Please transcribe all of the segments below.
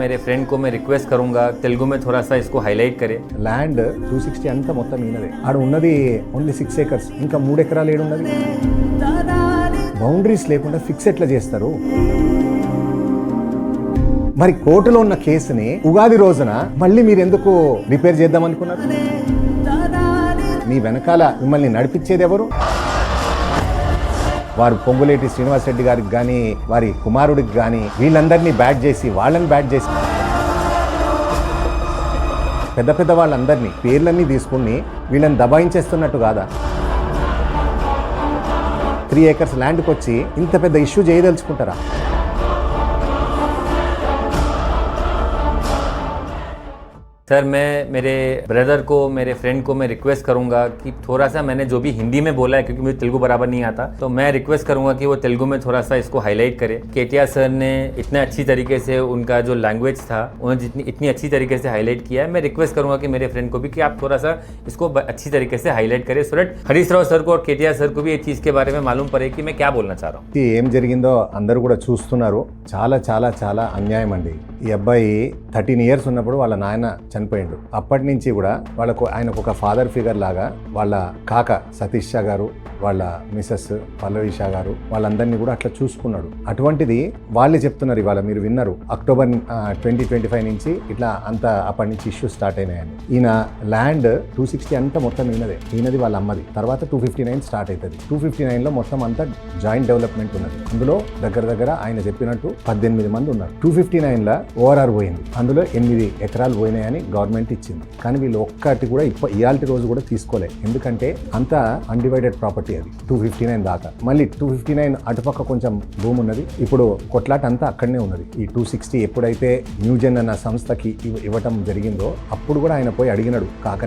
मेरे फ्रेंड को मैं रिक्वेस्ट करूंगा तेलुगु में थोड़ा सा इसको हाईलाइट करे. ల్యాండ్ 260 అంతా మొత్తం ఈయనదే. ఆడ ఉన్నది ఓన్లీ 6 acres, ఇంకా 3 ఎకరాలు ఏడున్నది. బౌండరీస్ లేకుండా ఫిక్స్ ఎట్లా చేస్తారు? మరి కోర్టులో ఉన్న కేసుని ఉగాది రోజున మళ్ళీ మీరు ఎందుకు రిపేర్ చేద్దాం అనుకున్నారు? మీ వెనకాల మిమ్మల్ని నడిపించేది ఎవరు? వారు పొంగులేటి శ్రీనివాసరెడ్డి గారికి కానీ వారి కుమారుడికి కానీ వీళ్ళందరినీ బ్యాట్ చేసి వాళ్ళని బ్యాట్ చేసి పెద్ద పెద్ద వాళ్ళందరినీ పేర్లన్నీ తీసుకుని వీళ్ళని దబాయించేస్తున్నట్టు కాదా? 3 acres ల్యాండ్కి వచ్చి ఇంత పెద్ద ఇష్యూ చేయదలుచుకుంటారా? सर मैं मेरे ब्रदर को मेरे फ्रेंड को मैं रिक्वेस्ट करूंगा कि थोड़ा सा मैंने जो भी हिंदी में बोला है क्योंकि मुझे तेलुगु बराबर नहीं आता, तो मैं रिक्वेस्ट करूंगा कि वो तेलुगु में थोड़ा सा इसको हाईलाइट करे. केटीआर सर ने इतने अच्छी तरीके से उनका जो लैंग्वेज था उन्होंने इतनी अच्छी तरीके से हाईलाइट किया है. मैं रिक्वेस्ट करूंगा कि मेरे फ्रेंड को भी कि आप थोड़ा सा इसको अच्छी तरीके से हाईलाइट करें so that Harish Rao sir को और केटीआर सर को भी ये चीज़ के बारे में मालूम पड़े कि मैं क्या बोलना चाह रहा हूँ. ఏం జరిగిందో అందరూ కూడా చూస్తున్నారు. చాలా చాలా చాలా అన్యాయం అండి. ఈ అబ్బాయి 13 years ఉన్నప్పుడు వాళ్ళ నాయన చనిపోయిండు. అప్పటి నుంచి కూడా ఆయనకు ఒక ఫాదర్ ఫిగర్ లాగా వాళ్ళ కాక సతీష్ షా గారు, వాళ్ళ మిసెస్ పల్లవి షా గారు వాళ్ళందరినీ కూడా అట్లా చూసుకున్నాడు. అటువంటిది వాళ్ళే చెప్తున్నారు, ఇవాళ మీరు విన్నారు, October 2025 నుంచి ఇట్లా అంతా అప్పటి నుంచి ఇష్యూస్ స్టార్ట్ అయినాయని. ఈయన ల్యాండ్ 260 అంతా మొత్తం ఈయనది వాళ్ళ అమ్మది. తర్వాత 259 స్టార్ట్ అవుతుంది. 259లో మొత్తం అంతా జాయింట్ డెవలప్మెంట్ ఉన్నది. అందులో దగ్గర ఆయన చెప్పినట్టు 18 మంది ఉన్నారు. 259లో ఓఆర్ఆర్ పోయింది, అందులో 8 ఎకరాలు పోయినాయని గవర్నమెంట్ ఇచ్చింది. కానీ వీళ్ళు ఒక్కటి కూడా ఇయాల్టి రోజు కూడా తీసుకోలేదు. ఎందుకంటే అంతా అన్డివైడెడ్ ప్రాపర్టీ అది 259 దాకా. మళ్ళీ 259 అటుపక్క కొంచెం భూమి ఉన్నది. ఇప్పుడు కొట్లాట అంతా అక్కడనే ఉన్నది. ఈ 260 ఎప్పుడైతే న్యూజెన్ అన్న సంస్థకి ఇవ్వటం జరిగిందో అప్పుడు కూడా ఆయన పోయి అడిగినాడు కాక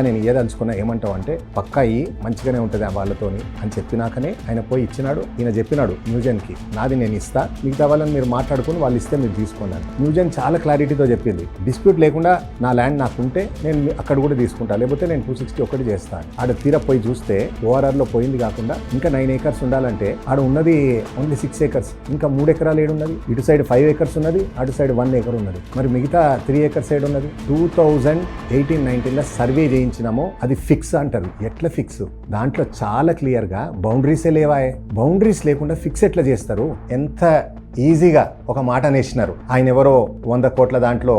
నేను ఇయ్యదలుచుకున్నా, ఏమంటావు అంటే పక్కా మంచిగానే ఉంటుంది వాళ్ళతోని అని చెప్పినాకనే ఆయన పోయి ఇచ్చినాడు. ఈయన చెప్పినాడు న్యూజెన్కి, నాది నేను ఇస్తా, మిగతా వాళ్ళని మీరు మాట్లాడుకుని వాళ్ళు ఇస్తే మీరు తీసుకున్నాను. న్యూజెన్ చాలా క్లారిటీతో చెప్పింది, డిస్ప్యూట్ లేకుండా నా ల్యాండ్ నాకుంటే నేను అక్కడ కూడా తీసుకుంటా, లేకపోతే నేను 260 ఒకటి చేస్తాను. ఆడ తీర పోయి చూస్తే ఓఆర్ఆర్లో పోయింది కాకుండా ఇంకా 9 acres ఉండాలంటే ఆడ ఉన్నది ఓన్లీ 6 acres, ఇంకా 3 ఎకరాలు ఏడున్నది. ఇటు సైడ్ 5 acres ఉన్నది, అటు సైడ్ 1 acre ఉన్నది. మరి మిగతా 3 acres సైడ్ ఉన్నది. 2018-19లో సర్వే చేయించినామో అది ఫిక్స్ అంటారు. ఎట్లా ఫిక్స్? దాంట్లో చాలా క్లియర్గా బౌండరీసే లేవాయే. బౌండరీస్ లేకుండా ఫిక్స్ ఎట్లా చేస్తారు? ఎంత ఈజీగా ఒక మాట అనేసినారు. ఆయన ఎవరో 100 కోట్ల దాంట్లో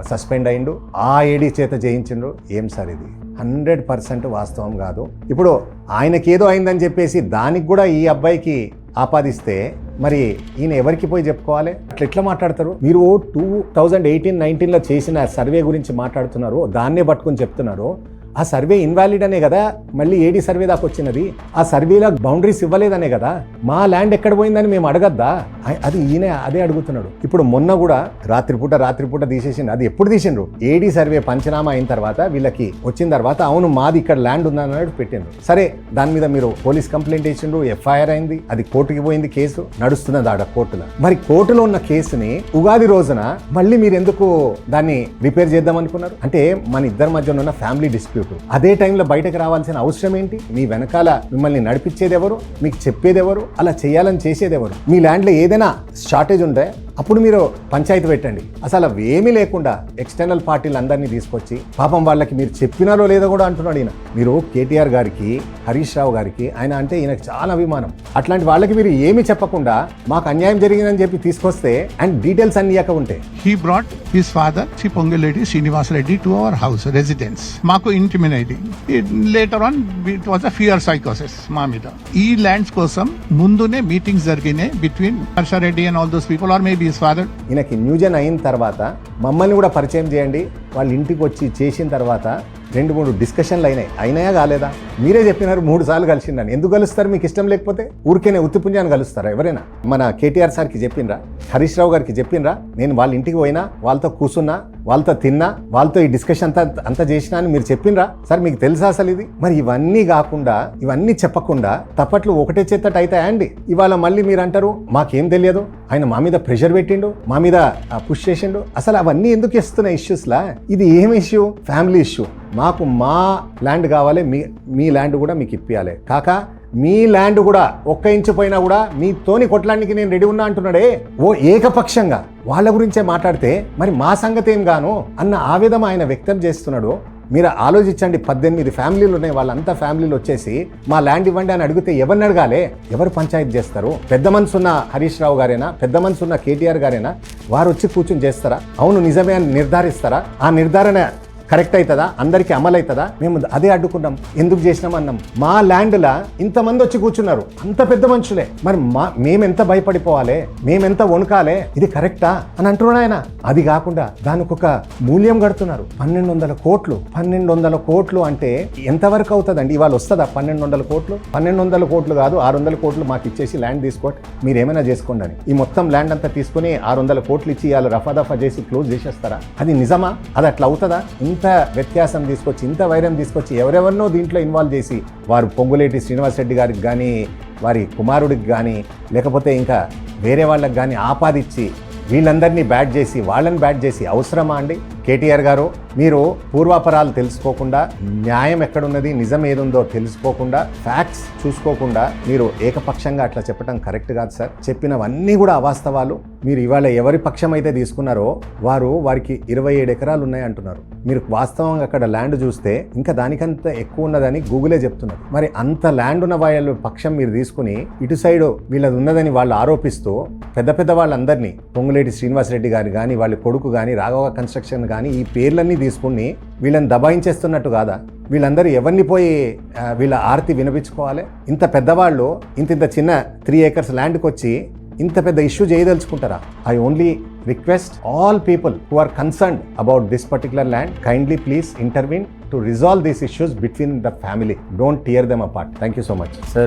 సస్పెండ్ అయిండు, ఆ ఏడీ చేత చేయించిండు. ఏం సార్ ఇది? 100% వాస్తవం కాదు. ఇప్పుడు ఆయనకేదో అయిందని చెప్పేసి దానికి కూడా ఈ అబ్బాయికి ఆపాదిస్తే మరి ఈయన ఎవరికి పోయి చెప్పుకోవాలి? అట్లా ఎట్లా మాట్లాడతారు? మీరు 2018-19లో చేసిన సర్వే గురించి మాట్లాడుతున్నారు, దాన్నే పట్టుకుని చెప్తున్నారు. ఆ సర్వే ఇన్వాలిడ్ అనే కదా మళ్ళీ ఏడీ సర్వే దాకా వచ్చినది. ఆ సర్వేలో బౌండరీస్ ఇవ్వలేదనే కదా. మా ల్యాండ్ ఎక్కడ పోయిందని మేము అడగద్దా? అది ఈయన అదే అడుగుతున్నాడు. ఇప్పుడు మొన్న కూడా రాత్రిపూట తీసేసిండు. అది ఎప్పుడు తీసిండ్రు? ఏడీ సర్వే పంచనామా అయిన తర్వాత వీళ్ళకి వచ్చిన తర్వాత అవును మాది ఇక్కడ ల్యాండ్ ఉందన్నాడు పెట్టిండ్రు. సరే, దాని మీద మీరు పోలీస్ కంప్లైంట్ ఇచ్చిండ్రు, FIR అయింది, అది కోర్టుకి పోయింది, కేసు నడుస్తున్నది ఆడ కోర్టులో. మరి కోర్టులో ఉన్న కేసుని ఉగాది రోజున మళ్ళీ మీరు ఎందుకు దాన్ని రిపేర్ చేద్దాం అనుకున్నారు? అంటే మన ఇద్దరి మధ్య ఉన్న ఫ్యామిలీ డిస్ప్యూట్. అదే టైంలో బయటకు రావాల్సిన అవసరం ఏంటి? మీ వెనకాల మిమ్మల్ని నడిపించేది ఎవరు? మీకు చెప్పేది ఎవరు? అలా చేయాలని చేసేది ఎవరు? మీ ల్యాండ్లో ఏదైనా షార్టేజ్ ఉంటే అప్పుడు మీరు పంచాయతీ పెట్టండి. అసలు ఏమీ లేకుండా ఎక్స్టర్నల్ పార్టీలు అందరినీ తీసుకొచ్చి పాపం వాళ్ళకి మీరు చెప్పినారో లేదో కూడా అంటున్నాడు ఈయన. మీరు కేటీఆర్ గారికి, హరీష్ రావు గారికి ఆయన అంటే ఈయనకు చాలా అభిమానం. అట్లాంటి వాళ్ళకి మీరు ఏమీ చెప్పకుండా మాకు అన్యాయం జరిగిందని చెప్పి తీసుకొస్తే అండ్ డీటెయిల్స్ అన్ని ఇవ్వక ఉంటే. He brought his father, Sri Ponguletti Srinivasreddy, to our house residence. మాకు intimidating. Later on it was a fear psychosis మా మీద. ఈ ల్యాండ్స్ కోసం ముందునే మీటింగ్స్ జరిగినాయి between Harsha Reddy and all those people or maybe his father. ఈయనకి న్యూజెన్ అయిన తర్వాత మమ్మల్ని కూడా పరిచయం చేయండి. వాళ్ళ ఇంటికి వచ్చి చేసిన తర్వాత 2-3 డిస్కషన్లు అయినాయా కాలేదా? మీరే చెప్పినారు 3 సార్లు కలిసిందని. ఎందుకు కలుస్తారు? మీకు ఇష్టం లేకపోతే ఊరికేనే ఉత్తిపుణ్యాన్ని కలుస్తారా ఎవరైనా? మన కేటీఆర్ సార్కి చెప్పిండ్రా, హరీష్ రావు గారికి చెప్పిండ్రా, నేను వాళ్ళ ఇంటికి పోయినా, వాళ్ళతో కూర్చున్నా, వాళ్ళతో తిన్నా, వాళ్ళతో ఈ డిస్కషన్ అంతా చేసినా అని మీరు చెప్పిండ్రా? సార్ మీకు తెలుసా అసలు ఇది? మరి ఇవన్నీ కాకుండా, ఇవన్నీ చెప్పకుండా తప్పట్లు ఒకటే చేతట అవుతాయా అండి? ఇవాళ మళ్ళీ మీరు అంటారు మాకేం తెలియదు, ఆయన మా మీద ప్రెషర్ పెట్టిండు, మా మీద పుష్ చేసిండు. అసలు అవన్నీ ఎందుకు ఇస్తున్నాయి ఇష్యూస్లా? ఇది ఏం ఇష్యూ? Family issue. మాకు మా ల్యాండ్ కావాలి, మీ ల్యాండ్ కూడా మీకు ఇప్పియాలి. కాక మీ ల్యాండ్ కూడా 1 ఇంచు పోయినా కూడా మీతోని కొట్లానికి నేను రెడీ ఉన్నా అంటున్నాడే. ఓ ఏకపక్షంగా వాళ్ళ గురించే మాట్లాడితే మరి మా సంగతి ఏం గాను అన్న ఆవేదన ఆయన వ్యక్తం చేస్తున్నాడు. మీరు ఆలోచించండి, 18 ఫ్యామిలీలు ఉన్నాయి, వాళ్ళంతా ఫ్యామిలీలు వచ్చేసి మా ల్యాండ్ ఇవ్వండి అని అడిగితే ఎవరిని అడగాలి? ఎవరు పంచాయతీ చేస్తారు? పెద్ద మనసున్న హరీష్ రావు గారేనా, పెద్ద మనసున్న కేటీఆర్ గారేనా? వారు వచ్చి కూర్చొని చేస్తారా? అవును నిజమే అని నిర్ధారిస్తారా? ఆ నిర్ధారణ కరెక్ట్ అవుతుందా? అందరికీ అమలు అవుతుందా? మేము అదే అడ్డుకున్నాం. ఎందుకు చేసినాం అన్నాం. మా ల్యాండ్లా ఇంతమంది వచ్చి కూర్చున్నారు, అంత పెద్ద మనుషులే, మరి మేమెంత భయపడిపోవాలి, మేమెంత వణుకాలే, ఇది కరెక్టా అని అంటున్నాడు ఆయన. అది కాకుండా దానికి ఒక మూల్యం కడుతున్నారు. 1200 కోట్లు. 1200 కోట్లు అంటే ఎంతవరకు అవుతుందండి? ఇవాళ వస్తుందా 1200 కోట్లు? 1200 కోట్లు కాదు, 600 కోట్లు మాకు ఇచ్చేసి ల్యాండ్ తీసుకోండి, మీరు ఏమైనా చేసుకోండి అని. ఈ మొత్తం ల్యాండ్ అంతా తీసుకుని 600 కోట్లు ఇచ్చి వాళ్ళు రఫాదఫా చేసి క్లోజ్ చేసేస్తారా? అది నిజమా? అది అట్లా అవుతుందా? ఇంత వ్యత్యాసం తీసుకొచ్చి, ఇంత వైరం తీసుకొచ్చి ఎవరెవరినో దీంట్లో ఇన్వాల్వ్ చేసి, వారు పొంగులేటి శ్రీనివాసరెడ్డి గారికి కానీ, వారి కుమారుడికి కానీ, లేకపోతే ఇంకా వేరే వాళ్ళకి కానీ ఆపాదించి వీళ్ళందరినీ బ్యాట్ చేసి, వాళ్ళని బ్యాట్ చేసి అవసరమా అండి? కేటీఆర్ గారు, మీరు పూర్వాపరాలు తెలుసుకోకుండా, న్యాయం ఎక్కడున్నది, నిజం ఏదుందో తెలుసుకోకుండా, ఫ్యాక్ట్స్ చూసుకోకుండా మీరు ఏకపక్షంగా అట్లా చెప్పడం కరెక్ట్ కాదు సార్. చెప్పినవన్నీ కూడా అవాస్తవాలు. మీరు ఇవాళ ఎవరి పక్షం అయితే తీసుకున్నారో వారికి 27 ఎకరాలు ఉన్నాయి అంటున్నారు. మీరు వాస్తవంగా అక్కడ ల్యాండ్ చూస్తే ఇంకా దానికంత ఎక్కువ ఉన్నదని గూగులే చెప్తున్నారు. మరి అంత ల్యాండ్ ఉన్న వాళ్ళ పక్షం మీరు తీసుకుని ఇటు సైడ్ వీళ్ళది ఉన్నదని వాళ్ళు ఆరోపిస్తూ పెద్ద వాళ్ళందరినీ, పొంగులేటి శ్రీనివాసరెడ్డి గారు కానీ, వాళ్ళ కొడుకు కానీ, రాఘవ కన్స్ట్రక్షన్ కానీ, ఈ పేర్లన్నీ తీసుకుని వీళ్ళని దబాయించేస్తున్నట్టు కాదా? వీళ్ళందరూ ఎవరిని పోయి వీళ్ళ ఆర్తి వినిపించుకోవాలి? ఇంత పెద్దవాళ్ళు ఇంత చిన్న 3 acres ల్యాండ్కి వచ్చి ఇంత పెద్ద ఇష్యూ చేయదలుచుకుంటారా? I only request all people who are concerned about this particular land, kindly please intervene to resolve these issues between the family. Don't tear them apart. Thank you so much. Sir,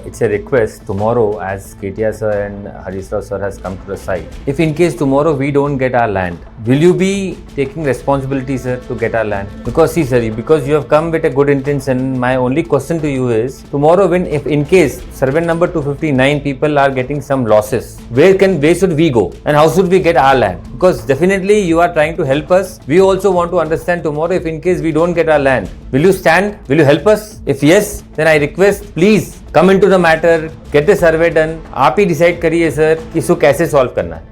it's a request. Tomorrow, as KTR sir and Harish Rao sir has come to the site, if in case tomorrow we don't get our land, will you be taking responsibility, sir, to get our land? Because see, sir, because you have come with a good intention, my only question to you is, tomorrow when, if in case survey number 259 people are getting some losses, where should we go and how should we get our land? Because definitely you are trying to help us. We also want to understand tomorrow if in case we don't get our land, will you stand? Will you help us? If yes, then I request, please come into the matter, get the survey done. आप ही decide करिए sir कि इसको कैसे solve करना है.